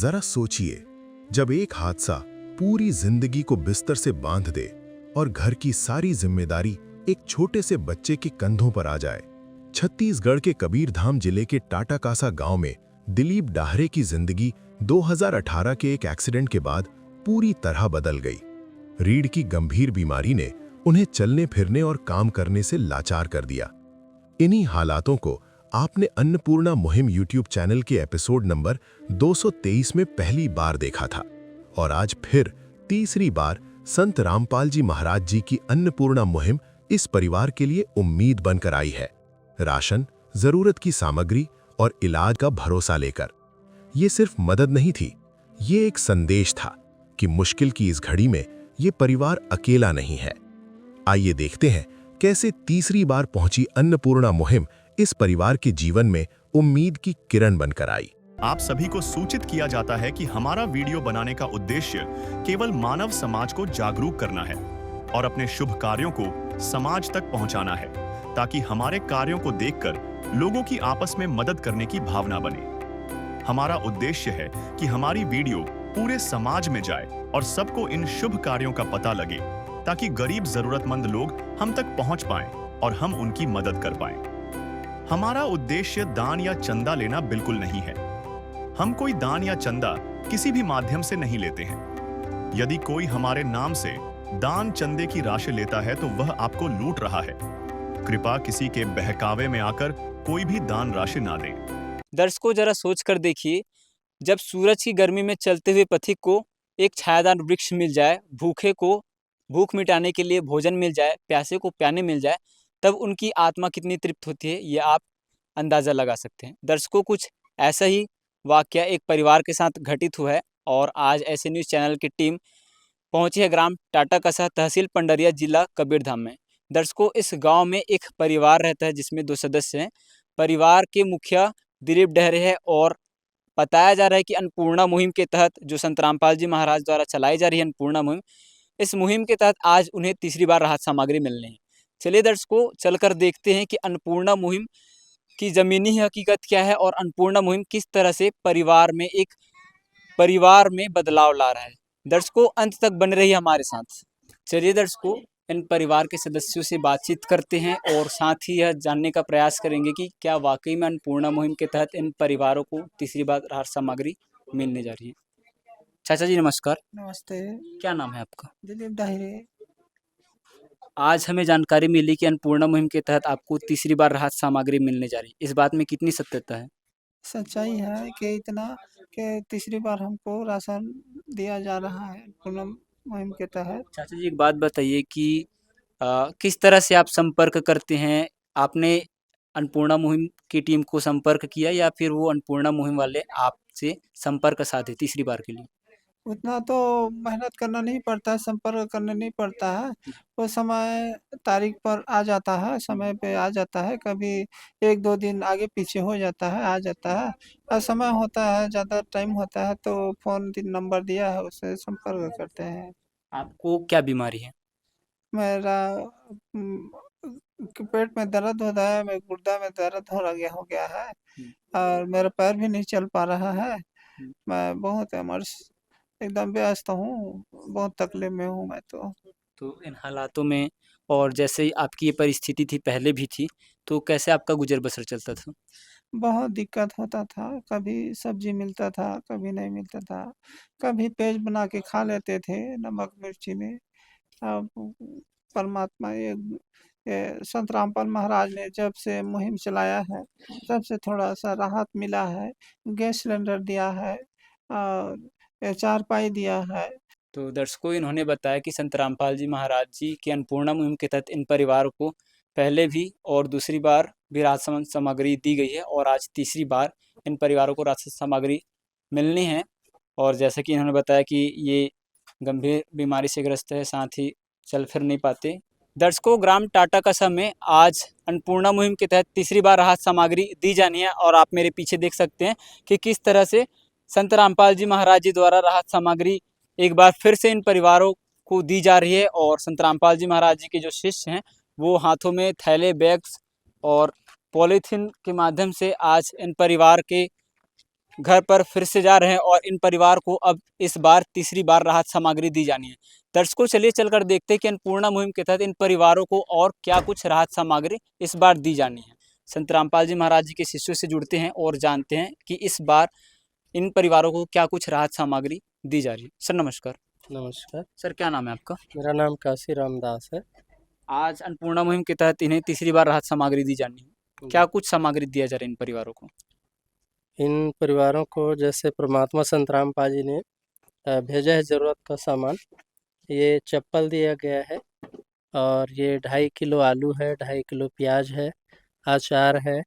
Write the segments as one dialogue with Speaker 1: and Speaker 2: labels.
Speaker 1: जरा सोचिए, जब एक हादसा पूरी जिंदगी को बिस्तर से बांध दे और घर की सारी जिम्मेदारी एक छोटे से बच्चे के कंधों पर आ जाए। छत्तीसगढ़ के कबीरधाम जिले के टाटाकासा गांव में दिलीप डाहरे की जिंदगी 2018 के एक एक्सीडेंट के बाद पूरी तरह बदल गई। रीढ़ की गंभीर बीमारी ने उन्हें चलने फिरने और काम करने से लाचार कर दिया। इन्हीं हालातों को आपने अन्नपूर्णा मुहिम यूट्यूब चैनल के एपिसोड नंबर 223 में पहली बार देखा था, और आज फिर तीसरी बार संत रामपाल जी महाराज जी की अन्नपूर्णा मुहिम इस परिवार के लिए उम्मीद बनकर आई है। राशन, जरूरत की सामग्री और इलाज का भरोसा लेकर। ये सिर्फ मदद नहीं थी, ये एक संदेश था कि मुश्किल की इस घड़ी में ये परिवार अकेला नहीं है। आइए देखते हैं कैसे तीसरी बार पहुंची अन्नपूर्णा मुहिम इस परिवार के जीवन में उम्मीद की किरण बनकर आई।
Speaker 2: आप सभी को सूचित किया जाता है कि हमारा वीडियो बनाने का उद्देश्य केवल मानव समाज को जागरूक करना है और अपने शुभ कार्यों को समाज तक पहुंचाना है, ताकि हमारे कार्यों को देखकर लोगों की आपस में मदद करने की भावना बने। हमारा उद्देश्य है कि हमारी वीडियो पूरे समाज में जाए और सबको इन शुभ कार्यों का पता लगे, ताकि गरीब जरूरतमंद लोग हम तक पहुंच पाएं और हम उनकी मदद कर पाएं। हमारा उद्देश्य दान या चंदा लेना बिल्कुल नहीं है। हम कोई दान या चंदा किसी भी माध्यम से नहीं लेते हैं। यदि कोई हमारे नाम से दान चंदे की राशि लेता है तो वह आपको लूट रहा है। कृपया किसी के बहकावे में आकर कोई भी दान राशि ना दें।
Speaker 3: दर्शकों, जरा सोच कर देखिए, जब सूरज की गर्मी में चलते हुए पथिक को एक छायादार वृक्ष मिल जाए, भूखे को भूख मिटाने के लिए भोजन मिल जाए, प्यासे को प्याने मिल जाए, तब उनकी आत्मा कितनी तृप्त होती है, ये आप अंदाज़ा लगा सकते हैं। दर्शकों, कुछ ऐसा ही वाकया एक परिवार के साथ घटित हुआ है, और आज ऐसे न्यूज़ चैनल की टीम पहुंची है ग्राम टाटाकसा, तहसील पंडरिया, जिला कबीरधाम में। दर्शकों, इस गांव में एक परिवार रहता है जिसमें 2 सदस्य हैं। परिवार के मुखिया दिलीप डहरे है, और बताया जा रहा है कि अन्नपूर्णा मुहिम के तहत, जो संत रामपाल जी महाराज द्वारा चलाई जा रही है अन्नपूर्णा मुहिम, इस मुहिम के तहत आज उन्हें तीसरी बार राहत सामग्री मिलनी है। चलिए दर्शकों, चलकर देखते हैं कि अन्नपूर्णा मुहिम की ज़मीनी हकीकत क्या है और अन्नपूर्णा मुहिम किस तरह से परिवार में बदलाव ला रहा है। दर्शकों, अंत तक बने रहिए हमारे साथ। चलिए दर्शकों, इन परिवार के सदस्यों से बातचीत करते हैं और साथ ही यह जानने का प्रयास करेंगे कि क्या वाकई में अन्नपूर्णा मुहिम के तहत इन परिवारों को तीसरी बार राहत सामग्री मिलने जा रही है। चाचा जी नमस्कार।
Speaker 4: नमस्ते।
Speaker 3: क्या नाम है आपका?
Speaker 4: दिलीप डाहिरे।
Speaker 3: आज हमें जानकारी मिली कि अन्नपूर्णा मुहिम के तहत आपको तीसरी बार राहत सामग्री मिलने जा रही है। इस बात में कितनी सत्यता है?
Speaker 4: सच्चाई है कि इतना कि तीसरी बार हमको राशन दिया जा रहा है पूनम मुहिम के तहत।
Speaker 3: चाचा जी, एक बात बताइए कि किस तरह से आप संपर्क करते हैं? आपने अन्नपूर्णा मुहिम की टीम को संपर्क किया या फिर वो अन्नपूर्णा मुहिम वाले आपसे संपर्क साधे तीसरी बार के लिए?
Speaker 4: उतना तो मेहनत करना नहीं पड़ता है, संपर्क करना नहीं पड़ता है। वो समय तारीख पर आ जाता है, समय पे आ जाता है। कभी 1-2 दिन आगे पीछे हो जाता है, आ जाता है। समय होता है, ज़्यादा टाइम होता है तो फ़ोन नंबर दिया है, उससे संपर्क करते हैं।
Speaker 3: आपको क्या बीमारी है?
Speaker 4: मेरा पेट में दर्द होता है, मेरे गुर्दा में दर्द हो गया है, और मेरा पैर भी नहीं चल पा रहा है। मैं बहुत एकदम व्यस्त हूँ, बहुत तकलीफ में हूँ मैं तो।
Speaker 3: तो इन हालातों में, और जैसे ही आपकी ये परिस्थिति थी पहले भी थी, तो कैसे आपका गुजर बसर चलता था?
Speaker 4: बहुत दिक्कत होता था, कभी सब्जी मिलता था, कभी नहीं मिलता था। कभी पेज बना के खा लेते थे नमक मिर्ची में। अब परमात्मा ये संत रामपाल महाराज ने जब से मुहिम चलाया है, तब से थोड़ा-सा राहत मिला है। गैस सिलेंडर दिया है और चारपाई दिया है।
Speaker 3: तो दर्शकों, इन्होंने बताया कि संत रामपाल जी महाराज जी की अन्नपूर्णा मुहिम के तहत इन परिवारों को पहले भी और दूसरी बार भी राहत सामग्री दी गई है, और आज तीसरी बार इन परिवारों को राहत सामग्री मिलनी है। और जैसा कि इन्होंने बताया कि ये गंभीर बीमारी से ग्रस्त है, साथ ही चल फिर नहीं पाते। दर्शकों, ग्राम टाटाकसा में आज अन्नपूर्णा मुहिम के तहत तीसरी बार राहत सामग्री दी जानी है, और आप मेरे पीछे देख सकते हैं कि किस तरह से संत रामपाल जी महाराज जी द्वारा राहत सामग्री एक बार फिर से इन परिवारों को दी जा रही है। और संत रामपाल जी महाराज जी के जो शिष्य हैं, वो हाथों में थैले, बैग्स और पॉलीथीन के माध्यम से आज इन परिवार के घर पर फिर से जा रहे हैं और इन परिवार को अब इस बार तीसरी बार राहत सामग्री दी जानी है। दर्शकों, चलिए चलकर देखते हैं कि अन्नपूर्णा मुहिम के तहत इन परिवारों को और क्या कुछ राहत सामग्री इस बार दी जानी है। संत रामपाल जी महाराज जी के शिष्यों से जुड़ते हैं और जानते हैं कि इस बार इन परिवारों को क्या कुछ राहत सामग्री दी जा रही है। सर नमस्कार।
Speaker 5: नमस्कार।
Speaker 3: सर क्या नाम है आपका?
Speaker 5: मेरा नाम काशी रामदास है।
Speaker 3: आज अन्नपूर्णा मुहिम के तहत इन्हें तीसरी बार राहत सामग्री दी जानी है। क्या कुछ सामग्री दिया जा रहा है इन परिवारों को?
Speaker 5: इन परिवारों को जैसे परमात्मा संत रामपाल जी ने भेजा है ज़रूरत का सामान। ये चप्पल दिया गया है और ये 2.5 किलो आलू है, 2.5 किलो प्याज है, अचार है,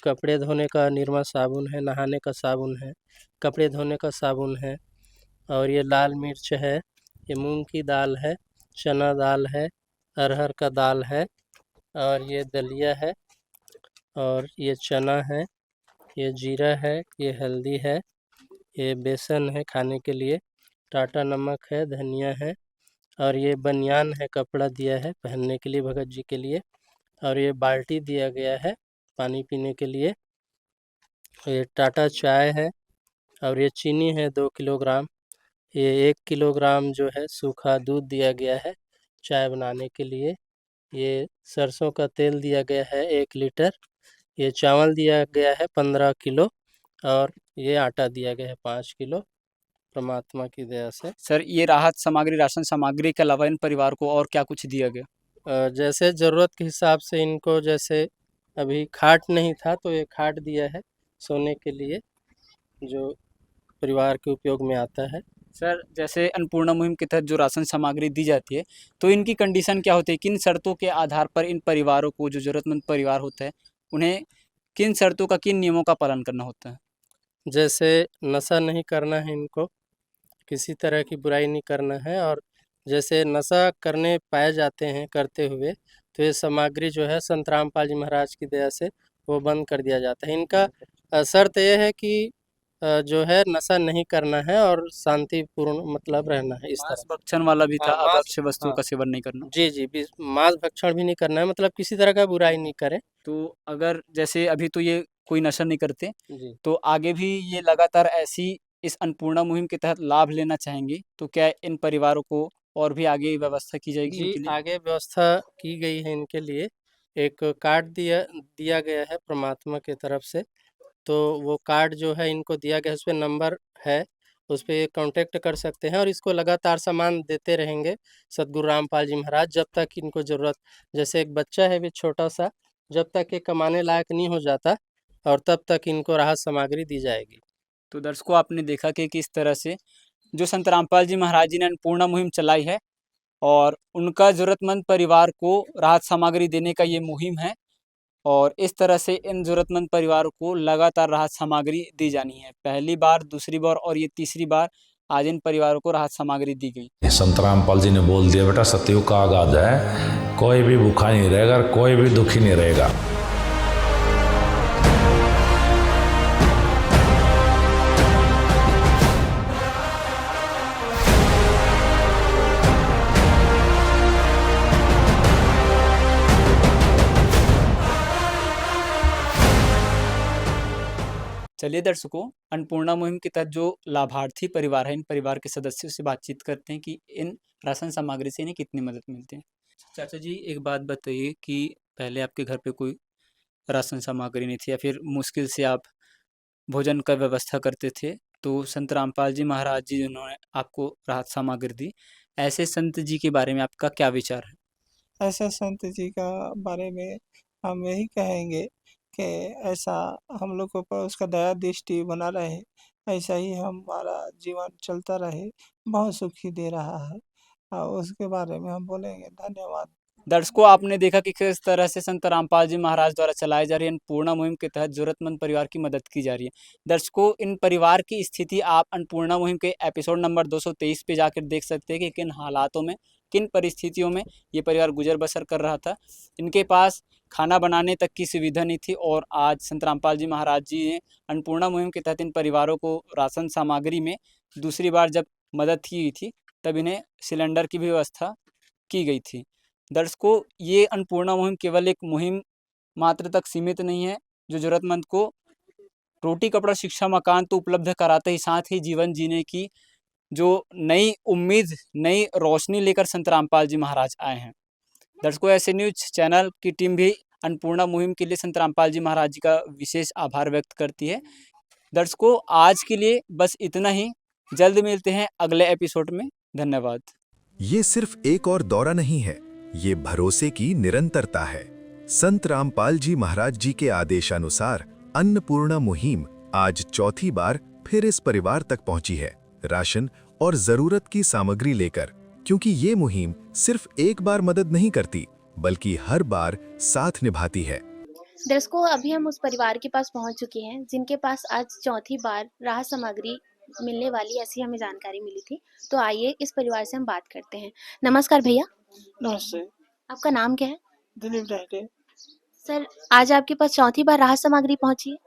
Speaker 5: कपड़े धोने का निरमा साबुन है, नहाने का साबुन है, कपड़े धोने का साबुन है, और ये लाल मिर्च है, ये मूंग की दाल है, चना दाल है, अरहर का दाल है, और ये दलिया है, और ये चना है, ये जीरा है, ये हल्दी है, ये बेसन है खाने के लिए, टाटा नमक है, धनिया है, और ये बनियान है, कपड़ा दिया है पहनने के लिए भगत जी के लिए, और ये बाल्टी दिया गया है पानी पीने के लिए, ये टाटा चाय है, और ये चीनी है 2 किलोग्राम, ये 1 किलोग्राम जो है सूखा दूध दिया गया है चाय बनाने के लिए, ये सरसों का तेल दिया गया है 1 लीटर, ये चावल दिया गया है 15 किलो, और ये आटा दिया गया है 5 किलो परमात्मा की दया से।
Speaker 3: सर ये राहत सामग्री, राशन सामग्री के अलावा इन परिवार को और क्या कुछ दिया गया?
Speaker 5: जैसे ज़रूरत के हिसाब से इनको, जैसे अभी खाट नहीं था तो ये खाट दिया है सोने के लिए, जो परिवार के उपयोग में आता है।
Speaker 3: सर जैसे अन्नपूर्णा मुहिम के तहत जो राशन सामग्री दी जाती है तो इनकी कंडीशन क्या होती है? किन शर्तों के आधार पर इन परिवारों को, जो ज़रूरतमंद परिवार होता है, उन्हें किन शर्तों का, किन नियमों का पालन करना होता है?
Speaker 5: जैसे नशा नहीं करना है इनको, किसी तरह की बुराई नहीं करना है, और जैसे नशा करने पाए जाते हैं करते हुए तो ये सामग्री जो है संत रामपाल जी महाराज की दया से वो बंद कर दिया जाता है। इनका शर्त ये है कि जो है नशा नहीं करना है और शांतिपूर्ण मतलब रहना है इस
Speaker 3: मांस
Speaker 5: तरह।
Speaker 3: भक्षण वाला भी था,
Speaker 5: हाँ, मांस,
Speaker 3: अभक्ष्य वस्तुओं
Speaker 5: हाँ,
Speaker 3: का सेवन नहीं करना।
Speaker 5: जी जी, मांस भक्षण भी नहीं करना है, मतलब किसी तरह का बुराई नहीं करें।
Speaker 3: तो अगर जैसे अभी तो ये कोई नशा नहीं करते,
Speaker 5: जी
Speaker 3: तो आगे भी ये लगातार ऐसी इस अन्नपूर्णा मुहिम के तहत लाभ लेना चाहेंगे, तो क्या इन परिवारों को और भी आगे व्यवस्था की जाएगी
Speaker 5: जी,
Speaker 3: इनके लिए?
Speaker 5: आगे व्यवस्था की गई है इनके लिए। एक कार्ड दिया दिया गया है परमात्मा की तरफ से, तो वो कार्ड जो है इनको दिया गया है, उस पे नंबर है, उस पे कॉन्टैक्ट कर सकते हैं, और इसको लगातार सामान देते रहेंगे सद्गुरु रामपाल जी महाराज जब तक इनको ज़रूरत। जैसे एक बच्चा है भी छोटा-सा, जब तक ये कमाने लायक नहीं हो जाता, और तब तक इनको राहत सामग्री दी जाएगी।
Speaker 3: तो दर्शकों, आपने देखा कि किस तरह से जो संत रामपाल जी महाराज जी ने अन्नपूर्णा मुहिम चलाई है और उनका ज़रूरतमंद परिवार को राहत सामग्री देने का ये मुहिम है, और इस तरह से इन ज़रूरतमंद परिवारों को लगातार राहत सामग्री दी जानी है। पहली बार, दूसरी बार और ये तीसरी बार आज इन परिवारों को राहत सामग्री दी गई।
Speaker 6: संत रामपाल जी ने बोल दिया, बेटा सतयुग का आगाज है, कोई भी भूखा नहीं रहेगा, कोई भी दुखी नहीं रहेगा।
Speaker 3: चलिए दर्शकों, अन्नपूर्णा मुहिम के तहत जो लाभार्थी परिवार है, इन परिवार के सदस्यों से बातचीत करते हैं कि इन राशन सामग्री से इन्हें कितनी मदद मिलती है। चाचा जी, एक बात बताइए कि पहले आपके घर पे कोई राशन सामग्री नहीं थी या फिर मुश्किल से आप भोजन का व्यवस्था करते थे, तो संत रामपाल जी महाराज जी जिन्होंने आपको राहत सामग्री दी, ऐसे संत जी के बारे में आपका क्या विचार है?
Speaker 4: ऐसे संत जी का बारे में हम यही कहेंगे कि ऐसा हम लोग के ऊपर उसका दया दृष्टि बना रहे, ऐसा ही हमारा जीवन चलता रहे, बहुत सुखी दे रहा है, और उसके बारे में हम बोलेंगे। धन्यवाद।
Speaker 3: दर्शकों, आपने देखा कि किस तरह से संत रामपाल जी महाराज द्वारा चलाई जा रही अन्नपूर्णा मुहिम के तहत जरूरतमंद परिवार की मदद की जा रही है। दर्शकों, इन परिवार की स्थिति आप अन्नपूर्णा मुहिम के एपिसोड नंबर 223 पे जाकर देख सकते हैं कि किन हालातों में, किन परिस्थितियों में ये परिवार गुजर बसर कर रहा था। इनके पास खाना बनाने तक की सुविधा नहीं थी, और आज संत रामपाल जी महाराज जी ने अन्नपूर्णा मुहिम के तहत इन परिवारों को राशन सामग्री में दूसरी बार जब मदद की गई थी, तब इन्हें सिलेंडर की भी व्यवस्था की गई थी। दर्शकों, ये अन्नपूर्णा मुहिम केवल एक मुहिम मात्र तक सीमित नहीं है जो ज़रूरतमंद को रोटी कपड़ा शिक्षा मकान तो उपलब्ध कराते ही साथ ही जीवन जीने की जो नई उम्मीद नई रोशनी लेकर संत रामपाल जी महाराज आए हैं। दर्शकों, ऐसे न्यूज चैनल की टीम भी अन्नपूर्णा मुहिम के लिए संत रामपाल जी महाराज जी का विशेष आभार व्यक्त करती है। दर्शकों, आज के लिए बस इतना ही। जल्द मिलते हैं अगले एपिसोड में। धन्यवाद।
Speaker 1: ये सिर्फ एक और दौरा नहीं है, ये भरोसे की निरंतरता है। संत रामपाल जी महाराज जी के आदेशानुसार अन्नपूर्णा मुहिम आज चौथी बार फिर इस परिवार तक पहुंची है, राशन और जरूरत की सामग्री लेकर। क्योंकि ये मुहिम सिर्फ एक बार मदद नहीं करती, बल्कि हर बार साथ निभाती है।
Speaker 7: दर्शकों, अभी हम उस परिवार के पास पहुंच चुके हैं जिनके पास आज चौथी बार राहत सामग्री मिलने वाली ऐसी हमें जानकारी मिली थी। तो आइए इस परिवार से हम बात करते हैं। नमस्कार भैया।
Speaker 4: नमस्ते।
Speaker 7: आपका नाम क्या है?
Speaker 4: दिलीप डहरे।
Speaker 7: सर, आज आपके पास चौथी बार राहत सामग्री पहुंची है,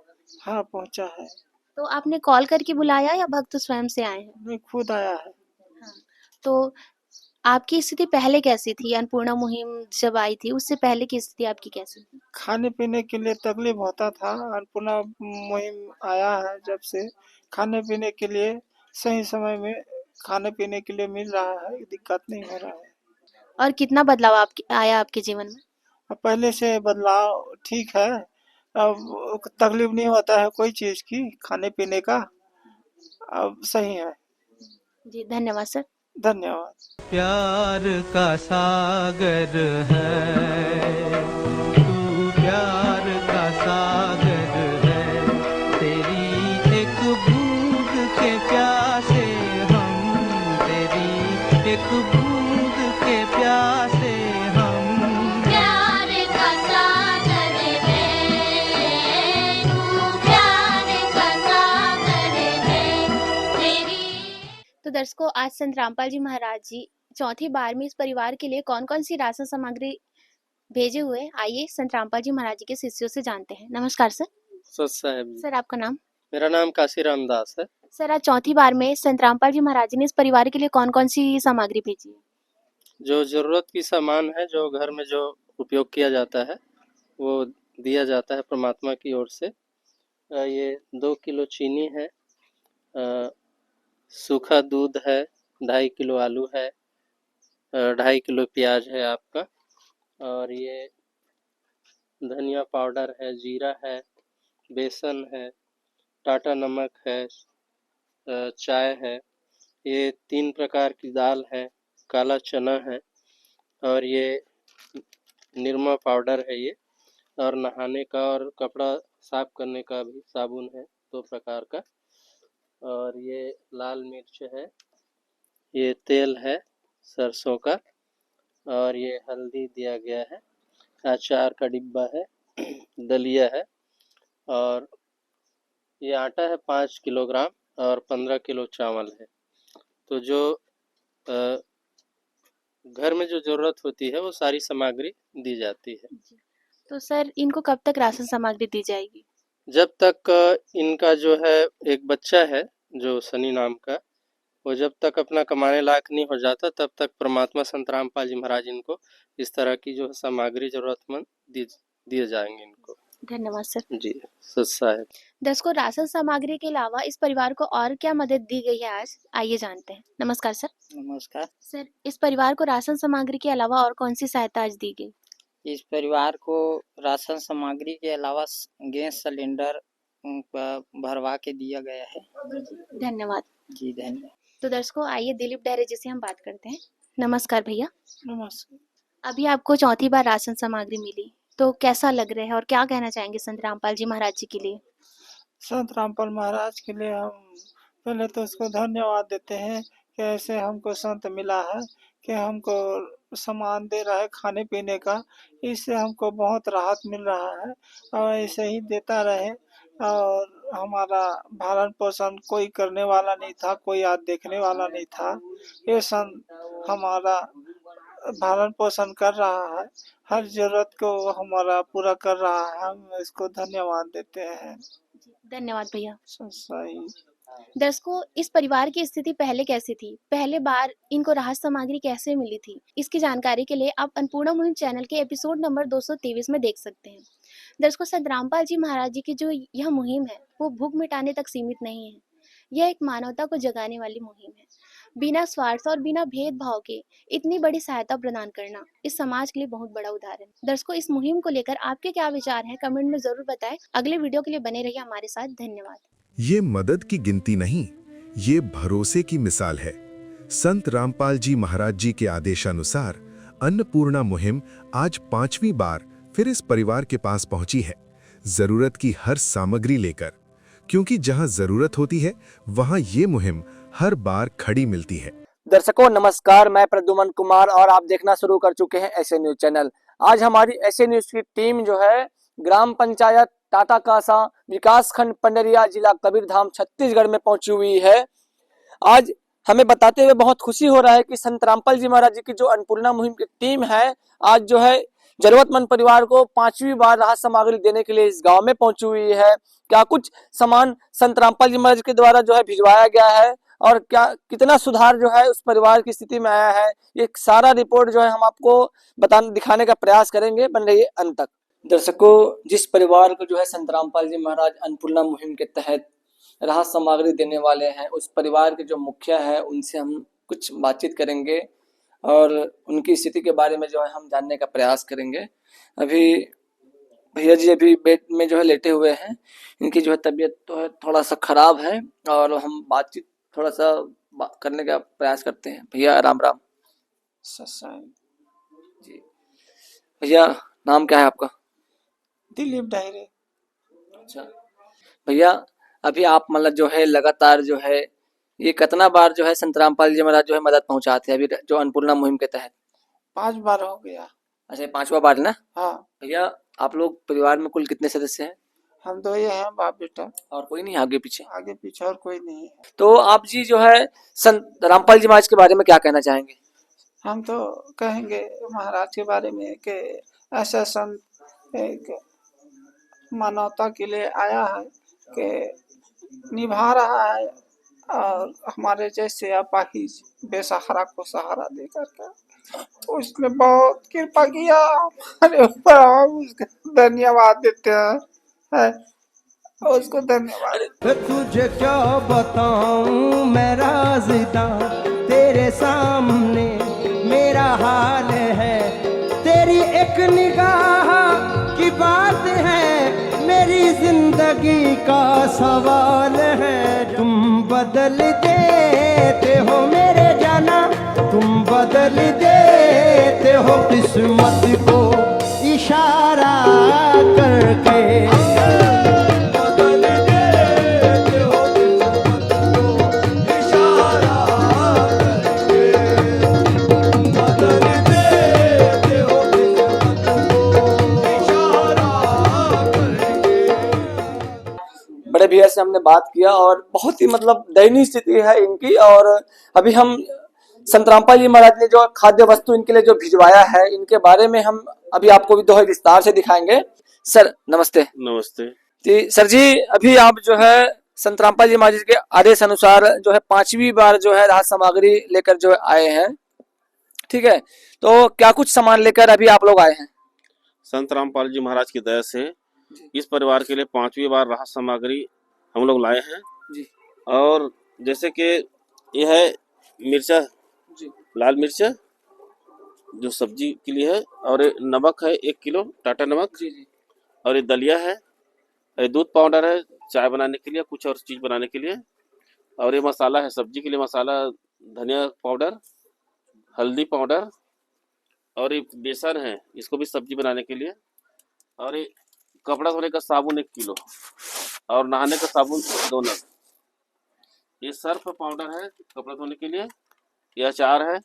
Speaker 4: हाँ, पहुंचा है।
Speaker 7: तो आपने कॉल करके बुलाया या भक्त स्वयं से आए हैं?
Speaker 4: मैं खुद आया है।
Speaker 7: हाँ। तो आपकी स्थिति पहले कैसी थी? अन्नपूर्णा मुहिम जब आई थी उससे पहले की स्थिति आपकी कैसी थी?
Speaker 4: खाने पीने के लिए तकलीफ होता था। अन्नपूर्णा मुहिम आया है जब से खाने पीने के लिए सही समय में खाने पीने के लिए मिल रहा है, दिक्कत नहीं हो रहा है।
Speaker 7: और कितना बदलाव आया आपके जीवन में?
Speaker 4: अब पहले से बदलाव ठीक है। अब तकलीफ नहीं होता है कोई चीज की, खाने पीने का अब सही है।
Speaker 7: जी, धन्यवाद सर।
Speaker 4: धन्यवाद।
Speaker 8: प्यार का सागर है तू, प्यार का सागर है। तेरी एक बूंद के प्यासे हम, तेरी एक बूंद के प्यासे हम।
Speaker 7: प्यार का सागर है तू, प्यार का सागर है तेरी। तो दर्शकों, आज संत रामपाल जी महाराज जी चौथी बार में इस परिवार के लिए कौन कौन सी राशन सामग्री भेजे हुए, आइए संत रामपाल जी महाराज जी के शिष्यों से जानते हैं। नमस्कार सर।
Speaker 5: सच साहब जी।
Speaker 7: सर, आपका नाम?
Speaker 5: मेरा नाम काशी रामदास है।
Speaker 7: सर, आज चौथी बार में संत रामपाल जी महाराज जी ने इस परिवार के लिए कौन कौन सी सामग्री भेजी है?
Speaker 5: जो ज़रूरत की सामान है, जो घर में जो उपयोग किया जाता है, वो दिया जाता है परमात्मा की ओर से। ये 2 किलो चीनी है, सूखा दूध है, 2.5 किलो आलू है, 2.5 किलो प्याज है आपका, और ये धनिया पाउडर है, जीरा है, बेसन है, टाटा नमक है, चाय है, ये 3 प्रकार की दाल है, काला चना है, और ये निरमा पाउडर है ये, और नहाने का और कपड़ा साफ करने का भी साबुन है 2 प्रकार का, और ये लाल मिर्च है, ये तेल है सरसों का, और ये हल्दी दिया गया है, अचार का डिब्बा है, दलिया है, और ये आटा है 5 किलोग्राम, और 15 किलो चावल है। तो जो घर में जो ज़रूरत होती है वो सारी सामग्री दी जाती है।
Speaker 7: तो सर, इनको कब तक राशन सामग्री दी जाएगी?
Speaker 5: जब तक इनका जो है एक बच्चा है जो सनी नाम का, वो जब तक अपना कमाने लायक नहीं हो जाता तब तक परमात्मा संत रामपाल जी महाराज इनको इस तरह की जो सामग्री जरूरतमंद दिए जाएंगे इनको।
Speaker 7: धन्यवाद सर।
Speaker 5: जी, सच साहब।
Speaker 7: दर्शकों, राशन सामग्री के अलावा इस परिवार को और क्या मदद दी गई है आज, आइए जानते हैं। नमस्कार सर।
Speaker 9: नमस्कार।
Speaker 7: सर, इस परिवार को राशन सामग्री के अलावा और कौन सी सहायता आज दी गई?
Speaker 9: इस परिवार को राशन सामग्री के अलावा गैस सिलेंडर भरवा के दिया गया है।
Speaker 7: धन्यवाद।
Speaker 9: जी धन्यवाद।
Speaker 7: तो दर्शकों, आइए दिलीप डहरे जी से हम बात करते हैं। नमस्कार भैया।
Speaker 4: नमस्कार।
Speaker 7: अभी आपको चौथी बार राशन सामग्री मिली, तो कैसा लग रहा है और क्या कहना चाहेंगे संत रामपाल जी महाराज जी के लिए?
Speaker 4: संत रामपाल महाराज के लिए हम पहले तो उसको धन्यवाद देते हैं कि ऐसे हमको संत मिला है कि हमको सामान दे रहा है खाने पीने का, इससे हमको बहुत राहत मिल रहा है और ऐसे ही देता रहे। और हमारा भरण पोषण कोई करने वाला नहीं था, कोई आज देखने वाला नहीं था, ये संत हमारा भरण पोषण कर रहा है, हर जरूरत को हमारा पूरा कर रहा है, हम इसको धन्यवाद देते हैं।
Speaker 7: धन्यवाद भैया।
Speaker 4: सही।
Speaker 7: दर्शकों, इस परिवार की स्थिति पहले कैसी थी, पहले बार इनको राहत सामग्री कैसे मिली थी, इसकी जानकारी के लिए आप अन्नपूर्णा मुहिम चैनल के एपिसोड नंबर 223 में देख सकते हैं। दर्शकों, संत रामपाल जी महाराज जी की जो यह मुहिम है वो भूख मिटाने तक सीमित नहीं है। यह एक मानवता को जगाने वाली मुहिम है। बिना स्वार्थ और बिना भेदभाव के इतनी बड़ी सहायता प्रदान करना इस समाज के लिए बहुत बड़ा उदाहरण। दर्शकों, इस मुहिम को लेकर आपके क्या विचार हैं, कमेंट में जरूर बताएं। अगले वीडियो के लिए बने रहिए हमारे साथ। धन्यवाद।
Speaker 1: ये मदद की गिनती नहीं, ये भरोसे की मिसाल है। संत रामपाल जी महाराज जी के आदेशानुसार अन्नपूर्णा मुहिम आज 5वीं बार फिर इस परिवार के पास पहुंची है, जरूरत की हर सामग्री लेकर। क्योंकि जहां जरूरत होती है वहां ये मुहिम हर बार खड़ी मिलती है।
Speaker 10: दर्शकों नमस्कार, मैं प्रद्युमन कुमार और आप देखना शुरू कर चुके हैं ऐसे न्यूज चैनल। आज हमारी ऐसे न्यूज की टीम जो है ग्राम पंचायत टाटा कासा, विकास खंड पंडरिया, जिला कबीरधाम, छत्तीसगढ़ में पहुंची हुई है। आज हमें बताते हुए बहुत खुशी हो रहा है कि संत रामपाल जी महाराज जी की जो अन्नपूर्णा मुहिम की टीम है आज जो है जरूरतमंद परिवार को 5वीं बार राहत सामग्री देने के लिए इस गांव में पहुंची हुई है। क्या कुछ सामान संत रामपाल जी महाराज के द्वारा जो है भिजवाया गया है और क्या कितना सुधार जो है उस परिवार की स्थिति में आया है, ये सारा रिपोर्ट जो है हम आपको दिखाने का प्रयास करेंगे। बन रहिए अंत तक। दर्शकों, जिस परिवार को जो है संत रामपाल जी महाराज अन्नपूर्णा मुहिम के तहत राहत सामग्री देने वाले हैं, उस परिवार के जो मुखिया है उनसे हम कुछ बातचीत करेंगे और उनकी स्थिति के बारे में जो है हम जानने का प्रयास करेंगे। अभी भैया जी अभी बेड में जो है लेटे हुए हैं, इनकी जो है तबीयत तो है थोड़ा सा खराब है और हम बातचीत थोड़ा सा करने का प्रयास करते हैं। भैया राम राम। जी भैया, नाम क्या है आपका?
Speaker 4: दिलीप डायरे।
Speaker 10: अच्छा भैया, अभी आप मतलब जो है लगातार जो है ये कितना बार जो है संत रामपाल जी महाराज जो है मदद पहुंचाते हैं अभी जो अन्नपूर्णा मुहिम के तहत?
Speaker 4: 5 बार हो गया।
Speaker 10: अच्छा, 5वां बार ना?
Speaker 4: हाँ।
Speaker 10: भैया, आप लोग परिवार में कुल कितने सदस्य हैं?
Speaker 4: हम 2 ही हैं, बाप बेटा।
Speaker 10: और कोई नहीं आगे पीछे?
Speaker 4: आगे पीछे और कोई नहीं है।
Speaker 10: तो आप जी जो है संत रामपाल जी महाराज के बारे में क्या कहना चाहेंगे?
Speaker 4: हम तो कहेंगे महाराज के बारे में कि ऐसा संत एक मानवता के लिए आया है कि निभा रहा है और हमारे जैसे अपाहिज बेसहारा को सहारा दे करके उसने बहुत कृपा किया हमारे ऊपर। हम उसका धन्यवाद देते हैं, उसको धन्यवाद।
Speaker 8: तुझे क्या बताऊं मैं राज़दा, तेरे सामने मेरा हाल है। तेरी एक निगाह की बात है, मेरी जिंदगी का सवाल है। तुम बदल देते हो मेरे जाना, तुम बदल देते हो किस्मत को इशारा करके।
Speaker 10: बड़े भैया से हमने बात किया और बहुत ही मतलब दयनीय स्थिति है इनकी। और अभी हम संत रामपाल जी महाराज ने जो खाद्य वस्तु इनके लिए जो भिजवाया है इनके बारे में हम अभी आपको भी दोहे विस्तार से दिखाएंगे। सर नमस्ते।
Speaker 11: नमस्ते
Speaker 10: जी सर जी, अभी आप जो है संत रामपाल जी महाराज के आदेश अनुसार जो है 5वीं बार जो है राहत सामग्री लेकर जो आए हैं, ठीक है, तो क्या कुछ सामान लेकर अभी आप लोग आए हैं?
Speaker 11: संत रामपाल जी महाराज की दया से इस परिवार के लिए 5वीं बार राहत सामग्री हम लोग लाए हैं
Speaker 10: जी।
Speaker 11: और जैसे कि यह है मिर्चा
Speaker 10: जी,
Speaker 11: लाल मिर्चा जो सब्जी के लिए है, और ये नमक है 1 किलो टाटा नमक
Speaker 10: जी जी,
Speaker 11: और ये दलिया है, ये दूध पाउडर है चाय बनाने के लिए, कुछ और चीज़ बनाने के लिए, और ये मसाला है सब्जी के लिए मसाला, धनिया पाउडर, हल्दी पाउडर, और ये बेसन है इसको भी सब्जी बनाने के लिए, और ये कपड़ा धोने का साबुन 1 किलो और नहाने का साबुन 2 नग, ये सर्फ पाउडर है कपड़ा धोने के लिए, यह अचार है,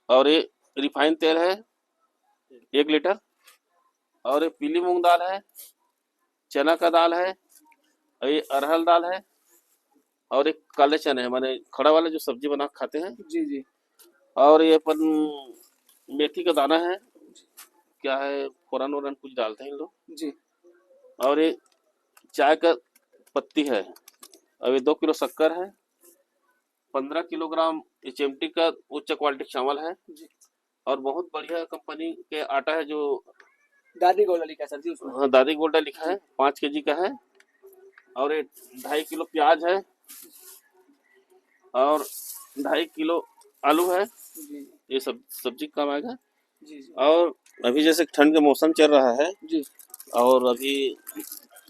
Speaker 11: और ये रिफाइंड तेल है 1 लीटर, और ये पीली मूंग दाल है, चना का दाल है, और ये अरहर दाल है, और एक काले चने है माने खड़ा वाले जो सब्जी बना खाते हैं
Speaker 10: जी जी,
Speaker 11: और ये अपन मेथी का दाना है, क्या है फोरन वोरन कुछ डालते हैं इन लोग
Speaker 10: जी,
Speaker 11: और ये चाय का पत्ती है, अभी 2 किलो शक्कर है, 15 किलोग्राम HMT का उच्च क्वालिटी चावल है और बहुत बढ़िया कंपनी के आटा है जो
Speaker 10: दादी गोला लिखा है सर जी उसमें।
Speaker 11: हाँ, दादी गोल्डा लिखा है, 5 केजी का है। और ये 2.5 किलो प्याज है और 2.5 किलो आलू है, ये सब सब्जी काम आएगा। और अभी जैसे ठंड का मौसम चल रहा है
Speaker 10: जी,
Speaker 11: और अभी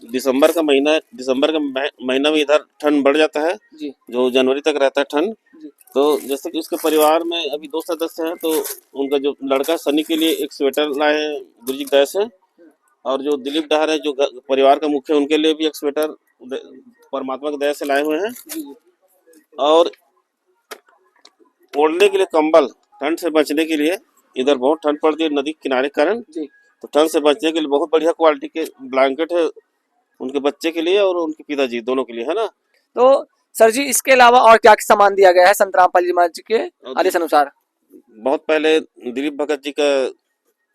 Speaker 11: दिसंबर का महीना में इधर ठंड बढ़ जाता है
Speaker 10: जी,
Speaker 11: जो जनवरी तक रहता है ठंड।
Speaker 10: जी।
Speaker 11: तो जैसे कि उसके परिवार में अभी 2 सदस्य हैं, तो उनका जो लड़का सनी के लिए एक स्वेटर लाए हैं गुरु जी की दया से, और जो दिलीप डहर है जो परिवार का मुख्य, उनके लिए भी एक स्वेटर परमात्मा की दया से लाए हुए हैं। और ओढ़ने के लिए कंबल, ठंड से बचने के लिए, इधर बहुत ठंड पड़ती है नदी किनारे के कारण, तो ठंड से बचने के लिए बहुत बढ़िया क्वालिटी के ब्लैंकेट है उनके बच्चे के लिए और उनके पिताजी दोनों के लिए, है ना।
Speaker 10: तो सर जी इसके अलावा और क्या सामान दिया गया है संत रामपाल जी महाराज जी के आदेश अनुसार?
Speaker 11: बहुत पहले दिलीप भगत जी का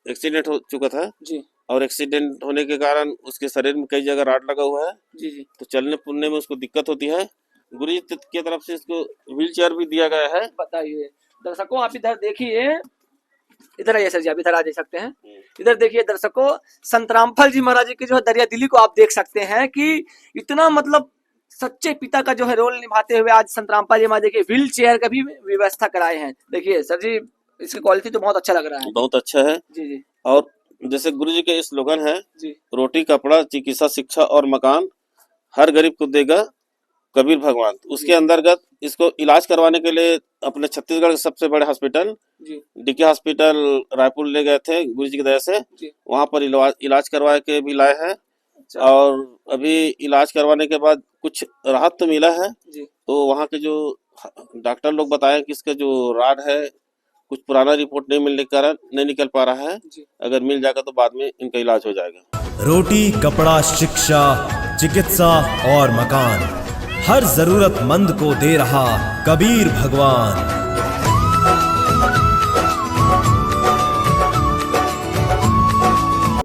Speaker 11: एक्सीडेंट हो चुका था
Speaker 10: जी,
Speaker 11: और एक्सीडेंट होने के कारण उसके शरीर में कई जगह राड लगा हुआ है
Speaker 10: जी, जी।
Speaker 11: तो चलने फिरने में उसको दिक्कत होती है। गुरु जी की तरफ से इसको व्हील चेयर भी दिया गया है।
Speaker 10: बताइए दर्शकों, आप इधर देखिए, इधर आइए सर जी, आप इधर आ सकते हैं। इधर देखिए दर्शकों, संत रामपाल जी महाराज जी की जो है दरिया दिली को आप देख सकते हैं कि इतना मतलब सच्चे पिता का जो है रोल निभाते हुए आज संत रामपाल जी महाराज जी के व्हील चेयर का भी व्यवस्था कराए हैं। देखिए सर जी, इसकी क्वालिटी तो बहुत अच्छा लग रहा है।
Speaker 11: बहुत अच्छा है
Speaker 10: जी, जी।
Speaker 11: और जैसे गुरु जी के स्लोगन है
Speaker 10: जी,
Speaker 11: रोटी कपड़ा चिकित्सा शिक्षा और मकान हर गरीब को देगा कबीर भगवान, उसके अंतर्गत इसको इलाज करवाने के लिए अपने छत्तीसगढ़ के सबसे बड़े हॉस्पिटल डीके हॉस्पिटल रायपुर ले गए थे गुरु जी की दया से, वहां पर इलाज करवा के भी लाए हैं। और अभी इलाज करवाने के बाद कुछ राहत तो मिला है, तो वहाँ के जो डॉक्टर लोग बताए कि इसका जो राड है कुछ पुराना रिपोर्ट नहीं मिलने के कारण नहीं निकल पा रहा है, अगर मिल जाएगा तो बाद में इनका इलाज हो जाएगा।
Speaker 12: रोटी कपड़ा शिक्षा चिकित्सा और मकान हर जरूरतमंद को दे रहा कबीर भगवान।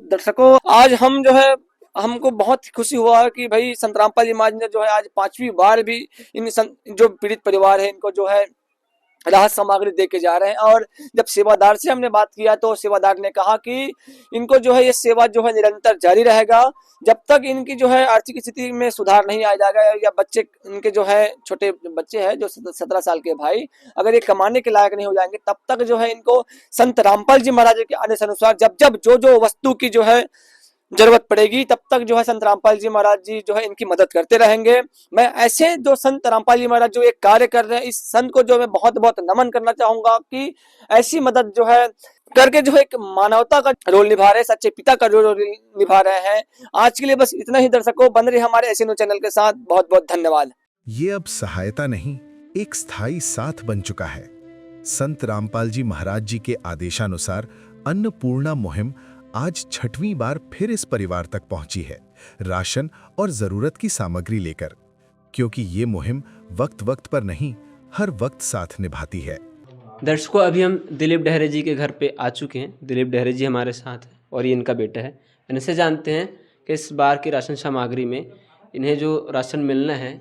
Speaker 10: दर्शकों, आज हम जो है हमको बहुत खुशी हुआ है कि भाई संत रामपाल जी महाराज ने जो है आज 5वीं बार भी इन जो पीड़ित परिवार है इनको जो है राहत सामग्री दे के जा रहे हैं। और जब सेवादार से हमने बात किया तो सेवादार ने कहा कि इनको जो है ये सेवा जो है निरंतर जारी रहेगा जब तक इनकी जो है आर्थिक स्थिति में सुधार नहीं आ जाएगा, या बच्चे इनके जो है छोटे बच्चे हैं जो 17 साल के भाई अगर ये कमाने के लायक नहीं हो जाएंगे तब तक जो है इनको संत रामपाल जी महाराज के आदेश अनुसार जब जब जो वस्तु की जो है जरूरत पड़ेगी तब तक जो है संत रामपाल जी महाराज जी जो है इनकी मदद करते रहेंगे। मैं ऐसे जो संत रामपाल जी महाराज जो एक कार्य कर रहे हैं इस संत को जो मैं बहुत बहुत नमन करना चाहूंगा कि ऐसी मदद जो है करके जो है एक मानवता का रोल निभा रहे हैं, सच्चे पिता का रोल निभा रहे हैं। आज के लिए बस इतना ही दर्शकों, बन रहे हमारे एसएन न्यूज़ चैनल के साथ। बहुत बहुत धन्यवाद।
Speaker 1: ये अब सहायता नहीं एक स्थायी साथ बन चुका है। संत रामपाल जी महाराज जी के आदेशानुसार अन्नपूर्णा मुहिम आज 6वीं बार फिर इस परिवार तक पहुंची है, राशन और जरूरत की सामग्री लेकर, क्योंकि ये मुहिम वक्त वक्त पर नहीं हर वक्त साथ निभाती है।
Speaker 3: दर्शकों, अभी हम दिलीप डहरे जी के घर पे आ चुके हैं। दिलीप डहरे जी हमारे साथ हैं और ये इनका बेटा है। इनसे जानते हैं कि इस बार की राशन सामग्री में इन्हें जो राशन मिलना है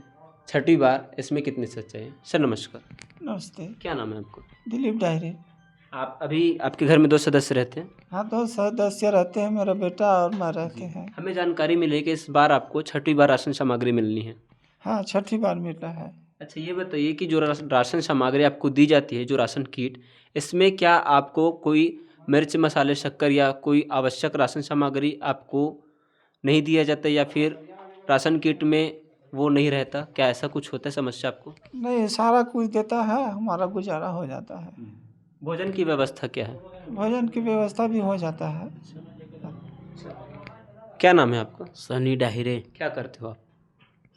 Speaker 3: 6वीं बार, इसमें कितनी सच्चाई है? सर नमस्कार।
Speaker 4: नमस्ते।
Speaker 3: क्या नाम है आपको?
Speaker 4: दिलीप डायरे।
Speaker 3: आप अभी आपके घर में 2 सदस्य रहते हैं?
Speaker 4: हाँ, 2 सदस्य रहते हैं, मेरा बेटा और मैं रहते हैं।
Speaker 3: हमें जानकारी मिली कि इस बार आपको 6वीं बार राशन सामग्री मिलनी है।
Speaker 4: हाँ, 6वीं बार मिल रहा है।
Speaker 3: अच्छा, ये बताइए कि जो राशन सामग्री आपको दी जाती है, जो राशन किट, इसमें क्या आपको कोई मिर्च मसाले शक्कर या कोई आवश्यक राशन सामग्री आपको नहीं दिया जाता, या फिर राशन किट में वो नहीं रहता? क्या ऐसा कुछ होता है समस्या आपको?
Speaker 4: नहीं, सारा कुछ देता है, हमारा गुजारा हो जाता है।
Speaker 3: भोजन की व्यवस्था क्या है?
Speaker 4: भोजन की व्यवस्था भी हो जाता है।
Speaker 3: क्या नाम है आपका?
Speaker 13: सनी डाहिरे।
Speaker 3: क्या करते हो आप?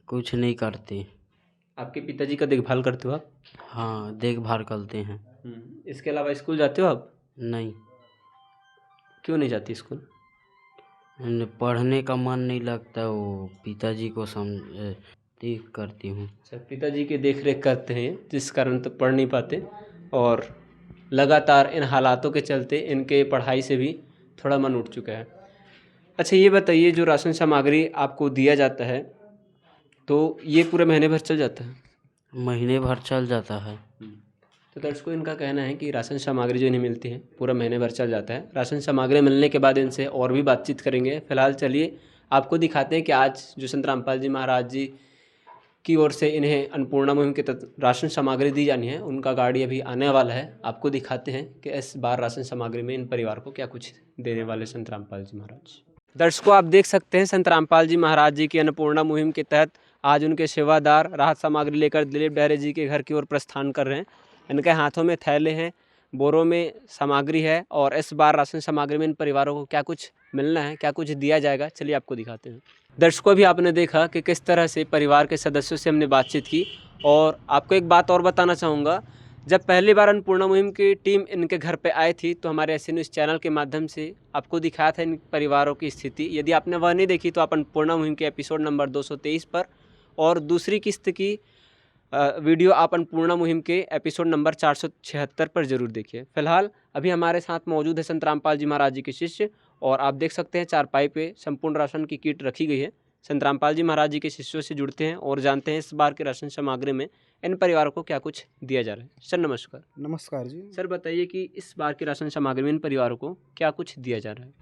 Speaker 13: कुछ नहीं करते।
Speaker 3: आपके पिताजी का देखभाल करते हो आप?
Speaker 13: हाँ, देखभाल करते हैं।
Speaker 3: इसके अलावा स्कूल जाते हो आप?
Speaker 13: नहीं।
Speaker 3: क्यों नहीं जाती स्कूल?
Speaker 13: पढ़ने का मन नहीं लगता, वो पिताजी को देख करती हूँ।
Speaker 3: अच्छा, पिताजी की देख रेख करते हैं जिस कारण तो पढ़ नहीं पाते, और लगातार इन हालातों के चलते इनके पढ़ाई से भी थोड़ा मन उठ चुका है। अच्छा, ये बताइए जो राशन सामग्री आपको दिया जाता है
Speaker 14: तो ये पूरे महीने भर चल जाता है?
Speaker 13: महीने भर चल जाता है।
Speaker 14: तो दर्शकों, इनका कहना है कि राशन सामग्री जो इन्हें मिलती है पूरा महीने भर चल जाता है। राशन सामग्री मिलने के बाद इनसे और भी बातचीत करेंगे। फिलहाल चलिए आपको दिखाते हैं कि आज जो संत रामपाल जी महाराज जी की ओर से इन्हें अन्नपूर्णा मुहिम के तहत राशन सामग्री दी जानी है, उनका गाड़ी अभी आने वाला है। आपको दिखाते हैं कि इस बार राशन सामग्री में इन परिवार को क्या कुछ देने वाले संत रामपाल जी महाराज। दर्शकों, आप देख सकते हैं संत रामपाल जी महाराज जी की अन्नपूर्णा मुहिम के तहत आज उनके सेवादार राहत सामग्री लेकर दिलीप डहरे जी के घर की ओर प्रस्थान कर रहे हैं। इनके हाथों में थैले हैं, बोरों में सामग्री है और इस बार राशन सामग्री में इन परिवारों को क्या कुछ मिलना है, क्या कुछ दिया जाएगा, चलिए आपको दिखाते हैं। दर्शकों, भी आपने देखा कि किस तरह से परिवार के सदस्यों से हमने बातचीत की। और आपको एक बात और बताना चाहूँगा, जब पहली बार अन्नपूर्णा मुहिम की टीम इनके घर पे आई थी तो हमारे ऐसे न्यूज़ चैनल के माध्यम से आपको दिखाया था इन परिवारों की स्थिति। यदि आपने वह नहीं देखी तो आप अन्नपूर्णा मुहिम के एपिसोड नंबर 223 पर और दूसरी किस्त की वीडियो आप अन्नपूर्णा मुहिम के एपिसोड नंबर 476 पर जरूर देखिए। फिलहाल अभी हमारे साथ मौजूद है संत रामपाल जी महाराज जी के शिष्य और आप देख सकते हैं चारपाई पे संपूर्ण राशन की किट रखी गई है। संत रामपाल जी महाराज जी के शिष्यों से जुड़ते हैं और जानते हैं इस बार के राशन सामग्री में इन परिवारों को क्या कुछ दिया जा रहा है। सर नमस्कार।
Speaker 15: नमस्कार जी।
Speaker 14: सर बताइए कि इस बार के राशन सामग्री में इन परिवारों को क्या कुछ दिया जा रहा है?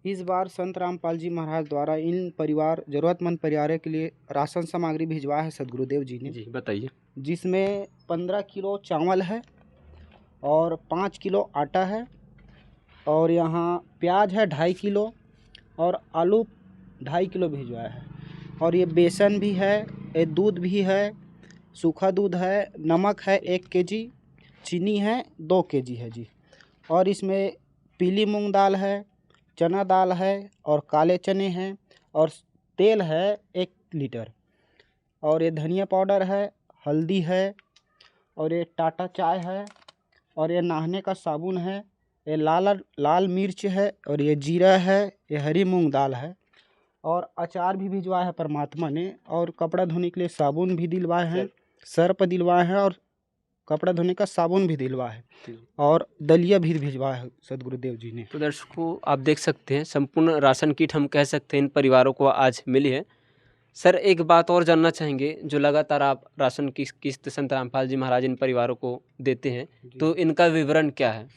Speaker 15: इस बार संत रामपाल जी महाराज द्वारा इन परिवार ज़रूरतमंद परिवारों के लिए राशन सामग्री भिजवाया है सदगुरुदेव जी ने।
Speaker 14: जी बताइए।
Speaker 15: जिसमें 15 किलो चावल है और 5 किलो आटा है और यहाँ प्याज है 2.5 किलो और आलू 2.5 किलो भिजवाया है और ये बेसन भी है, ये दूध भी है, सूखा दूध है, नमक है 1 केजी, चीनी है 2 केजी है जी। और इसमें पीली मूंग दाल है, चना दाल है और काले चने हैं और तेल है 1 लीटर और ये धनिया पाउडर है, हल्दी है और ये टाटा चाय है और ये नहाने का साबुन है, ये लाल मिर्च है और ये जीरा है, ये हरी मूंग दाल है और अचार भी भिजवाया है परमात्मा ने और कपड़ा धोने के लिए साबुन भी दिलवाए हैं, सर्फ दिलवाए हैं और कपड़ा धोने का साबुन भी दिलवाया है और दलिया भी भिजवाया है सदगुरुदेव जी ने।
Speaker 14: तो दर्शकों, आप देख सकते हैं संपूर्ण राशन किट हम कह सकते हैं इन परिवारों को आज मिली है। सर एक बात और जानना चाहेंगे, जो लगातार आप राशन की किस्त संत रामपाल जी महाराज इन परिवारों को देते हैं तो इनका विवरण क्या है?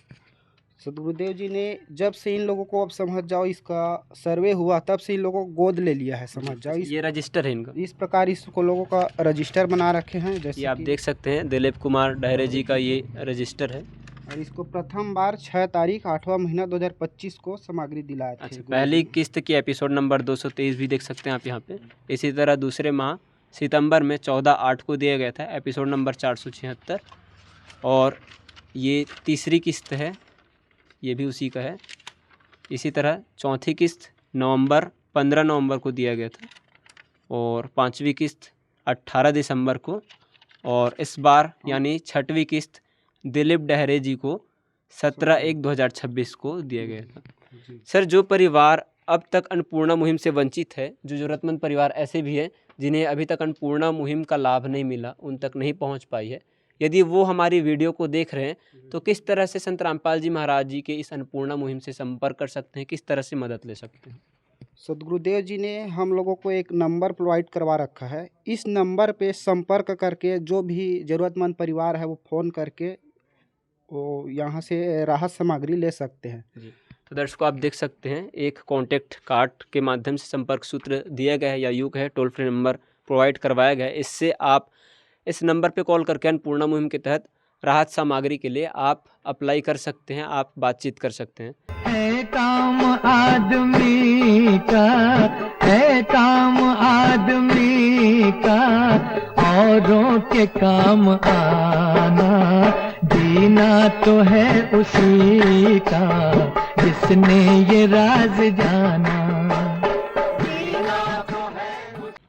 Speaker 15: सदगुरुदेव जी ने जब से इन लोगों को अब समझ जाओ इसका सर्वे हुआ तब से इन लोगों को गोद ले लिया है, समझ जाओ।
Speaker 14: ये रजिस्टर है इनका,
Speaker 15: इस प्रकार इसको लोगों का रजिस्टर बना रखे हैं। जैसे
Speaker 14: ये आप देख सकते हैं दिलीप कुमार डहरे जी का ये रजिस्टर है
Speaker 15: और इसको प्रथम बार 6 तारीख 8वां महीना 2025 को सामग्री दिलाया था।
Speaker 14: अच्छा, पहली किस्त की एपिसोड नंबर 223 भी देख सकते हैं आप यहाँ पे। इसी तरह दूसरे माह सितंबर में 14/8 को दिया गया था एपिसोड नंबर 476 और ये तीसरी किस्त है, ये भी उसी का है। इसी तरह चौथी किस्त 15 नवंबर को दिया गया था और 5वीं किस्त 18 दिसंबर को और इस बार यानी 6वीं किस्त दिलीप डहरे जी को 17/1/2026 को दिया गया था। सर जो परिवार अब तक अन्नपूर्णा मुहिम से वंचित है, जो ज़रूरतमंद परिवार ऐसे भी हैं जिन्हें अभी तक अन्नपूर्णा मुहिम का लाभ नहीं मिला, उन तक नहीं पहुंच पाई है, यदि वो हमारी वीडियो को देख रहे हैं तो किस तरह से संत रामपाल जी महाराज जी के इस अन्नपूर्णा मुहिम से संपर्क कर सकते हैं, किस तरह से मदद ले सकते हैं?
Speaker 15: सदगुरुदेव जी ने हम लोगों को एक नंबर प्रोवाइड करवा रखा है। इस नंबर पे संपर्क करके जो भी ज़रूरतमंद परिवार है वो फ़ोन करके वो यहाँ से राहत सामग्री ले सकते हैं।
Speaker 14: जी, तो दर्शकों आप देख सकते हैं एक कॉन्टैक्ट कार्ड के माध्यम से संपर्क सूत्र दिया गया है या यूँ कहे टोल फ्री नंबर प्रोवाइड करवाया गया है। इससे आप इस नंबर पे कॉल करके अन्नपूर्णा मुहिम के तहत राहत सामग्री के लिए आप अप्लाई कर सकते हैं, आप बातचीत कर सकते हैं।
Speaker 8: है काम आदमी का, है काम आदमी का, औरों के काम आना, जीना तो है उसी का जिसने ये राज जाना।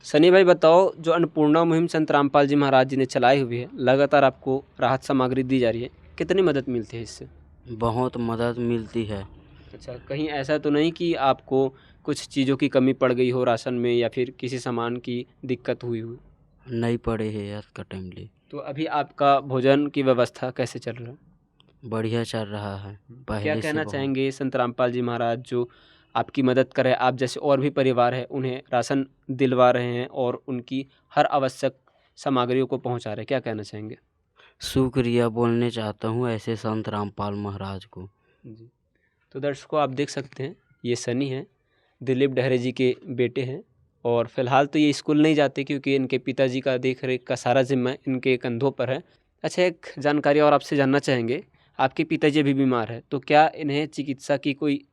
Speaker 14: सनी भाई बताओ, जो अन्नपूर्णा मुहिम संत रामपाल जी महाराज जी ने चलाई हुई है, लगातार आपको राहत सामग्री दी जा रही है, कितनी मदद मिलती है इससे?
Speaker 13: बहुत मदद मिलती है।
Speaker 14: अच्छा, कहीं ऐसा तो नहीं कि आपको कुछ चीज़ों की कमी पड़ गई हो राशन में या फिर किसी सामान की दिक्कत हुई हो?
Speaker 13: नहीं पड़े है यार का टाइम ले।
Speaker 14: तो अभी आपका भोजन की व्यवस्था कैसे चल रहा है?
Speaker 13: बढ़िया चल रहा है।
Speaker 14: क्या कहना चाहेंगे संत रामपाल जी महाराज जो आपकी मदद कर रहे हैं, आप जैसे और भी परिवार है उन्हें राशन दिलवा रहे हैं और उनकी हर आवश्यक सामग्रियों को पहुंचा रहे हैं, क्या कहना चाहेंगे?
Speaker 13: शुक्रिया बोलने चाहता हूँ ऐसे संत रामपाल महाराज को।
Speaker 14: जी, तो दर्शकों आप देख सकते हैं ये सनी हैं, दिलीप डहरे जी के बेटे हैं और फिलहाल तो ये स्कूल नहीं जाते क्योंकि इनके पिताजी का देख रेख का सारा जिम्मा इनके कंधों पर है। अच्छा, एक जानकारी और आपसे जानना चाहेंगे, आपके पिताजी भी बीमार है तो क्या इन्हें चिकित्सा की कोई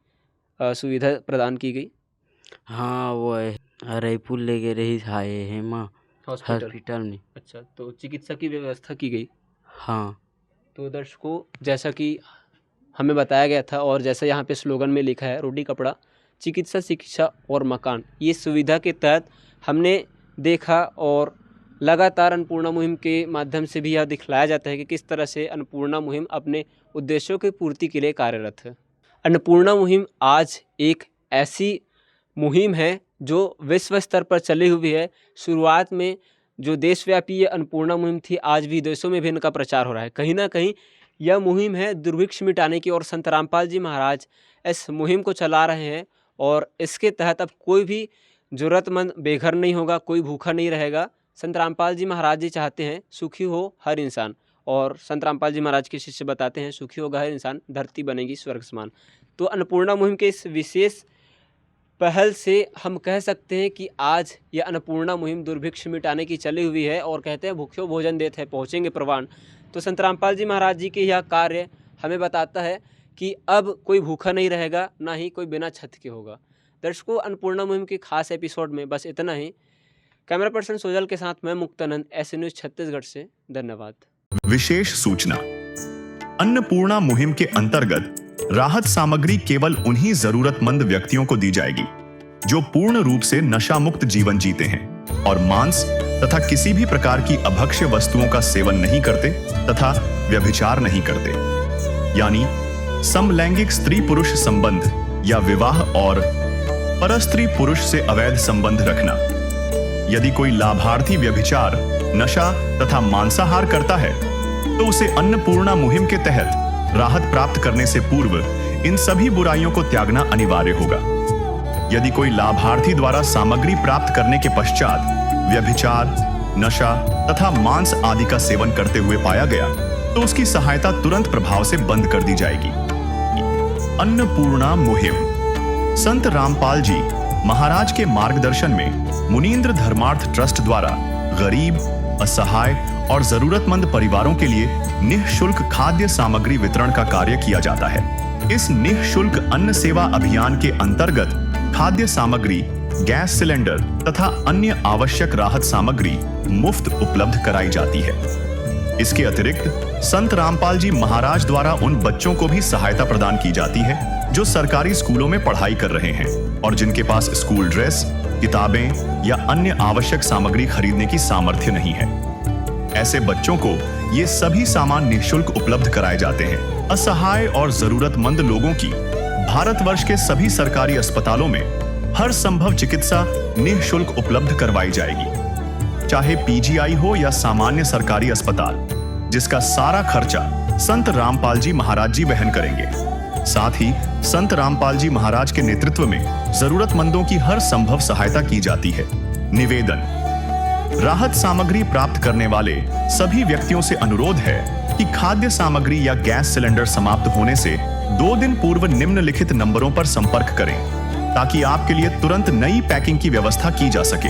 Speaker 14: सुविधा प्रदान की गई?
Speaker 13: हाँ, वो रायपुर ले गए रही आए हैं माँ हॉस्पिटल में।
Speaker 14: अच्छा, तो चिकित्सा की व्यवस्था की गई?
Speaker 13: हाँ।
Speaker 14: तो दर्शकों जैसा कि हमें बताया गया था और जैसा यहाँ पे स्लोगन में लिखा है, रोटी कपड़ा चिकित्सा शिक्षा और मकान, ये सुविधा के तहत हमने देखा और लगातार अन्नपूर्णा मुहिम के माध्यम से भी यह दिखलाया जाता है कि किस तरह से अन्नपूर्णा मुहिम अपने उद्देश्यों की पूर्ति के लिए कार्यरत है। अन्नपूर्णा मुहिम आज एक ऐसी मुहिम है जो विश्व स्तर पर चली हुई है। शुरुआत में जो देशव्यापी ये अन्नपूर्णा मुहिम थी, आज विदेशों में भी इनका प्रचार हो रहा है। कहीं ना कहीं यह मुहिम है दुर्भिक्ष मिटाने की और संत रामपाल जी महाराज इस मुहिम को चला रहे हैं और इसके तहत अब कोई भी ज़रूरतमंद बेघर नहीं होगा, कोई भूखा नहीं रहेगा। संत रामपाल जी महाराज जी चाहते हैं सुखी हो हर इंसान और संत रामपाल जी महाराज के शिष्य बताते हैं सुखी होगा हर इंसान, धरती बनेगी स्वर्ग समान। तो अन्नपूर्णा मुहिम के इस विशेष पहल से हम कह सकते हैं कि आज ये अन्नपूर्णा मुहिम दुर्भिक्ष मिटाने की चली हुई है और कहते हैं भूख्यों भोजन देते हैं पहुँचेंगे प्रवान। तो संत रामपाल जी महाराज जी के यह कार्य हमें बताता है कि अब कोई भूखा नहीं रहेगा, ना ही कोई बिना छत के होगा। दर्शकों, अन्नपूर्णा मुहिम के खास एपिसोड में बस इतना ही। कैमरा पर्सन सोजल के साथ मैं मुक्तानंद, ऐसे न्यूज़ छत्तीसगढ़ से। धन्यवाद।
Speaker 2: विशेष सूचना, अन्नपूर्णा मुहिम के अंतर्गत राहत सामग्री केवल उन्हीं जरूरतमंद व्यक्तियों को दी जाएगी जो पूर्ण रूप से नशा मुक्त जीवन जीते हैं और मांस तथा किसी भी प्रकार की अभक्ष्य वस्तुओं का सेवन नहीं करते तथा व्यभिचार नहीं करते, यानी समलैंगिक स्त्री पुरुष संबंध या विवाह और परस्त्री पुरुष से अवैध संबंध रखना। यदि कोई लाभार्थी व्यभिचार, नशा तथा मांसाहार करता है तो उसे अन्नपूर्णा मुहिम के तहत राहत प्राप्त करने से पूर्व इन सभी बुराइयों को त्यागना अनिवार्य होगा। यदि कोई लाभार्थी द्वारा सामग्री प्राप्त करने के पश्चात व्यभिचार, नशा तथा मांस आदि का सेवन करते हुए पाया गया तो उसकी सहायता तुरंत प्रभाव से बंद कर दी जाएगी। अन्नपूर्णा मुहिम संत रामपाल जी महाराज के मार्गदर्शन में मुनींद्र धर्मार्थ ट्रस्ट द्वारा गरीब, असहाय और जरूरतमंद परिवारों के लिए निःशुल्क खाद्य सामग्री वितरण का कार्य किया जाता है। इस निःशुल्क अन्न सेवा अभियान के अंतर्गत खाद्य सामग्री, गैस सिलेंडर तथा अन्य आवश्यक राहत सामग्री मुफ्त उपलब्ध कराई जाती है। इसके अतिरिक्त संत रामपाल जी महाराज द्वारा उन बच्चों को भी सहायता प्रदान की जाती है जो सरकारी स्कूलों में पढ़ाई कर रहे हैं और जिनके पास स्कूल ड्रेस, किताबें या अन्य आवश्यक सामग्री खरीदने की सामर्थ्य नहीं है। ऐसे बच्चों को ये सभी सामान निःशुल्क उपलब्ध कराए जाते हैं। असहाय और जरूरतमंद लोगों की भारतवर्ष के सभी सरकारी अस्पतालों में हर संभव चिकित्सा निःशुल्क उपलब्ध करवाई जाएगी, चाहे पीजीआई हो या सामान्य सरकारी अस्पताल, जिसका सारा खर्चा संत रामपाल जी महाराज जी वहन करेंगे। साथ ही संत रामपाल जी महाराज के नेतृत्व में जरूरतमंदों की हर संभव सहायता की जाती है। निवेदन, राहत सामग्री प्राप्त करने वाले सभी व्यक्तियों से अनुरोध है कि खाद्य सामग्री या गैस सिलेंडर समाप्त होने से 2 दिन पूर्व निम्नलिखित नंबरों पर संपर्क करें ताकि आपके लिए तुरंत नई पैकिंग की व्यवस्था की जा सके।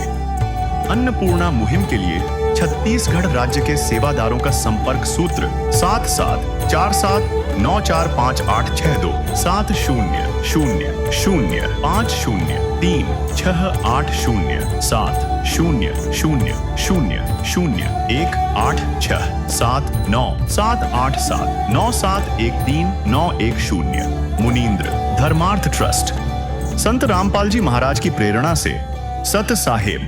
Speaker 2: अन्नपूर्णा मुहिम के लिए छत्तीसगढ़ राज्य के सेवादारों का संपर्क सूत्र 7747945862 700018679787 मुनींद्र धर्मार्थ ट्रस्ट। संत रामपाल जी महाराज की प्रेरणा से सत साहेब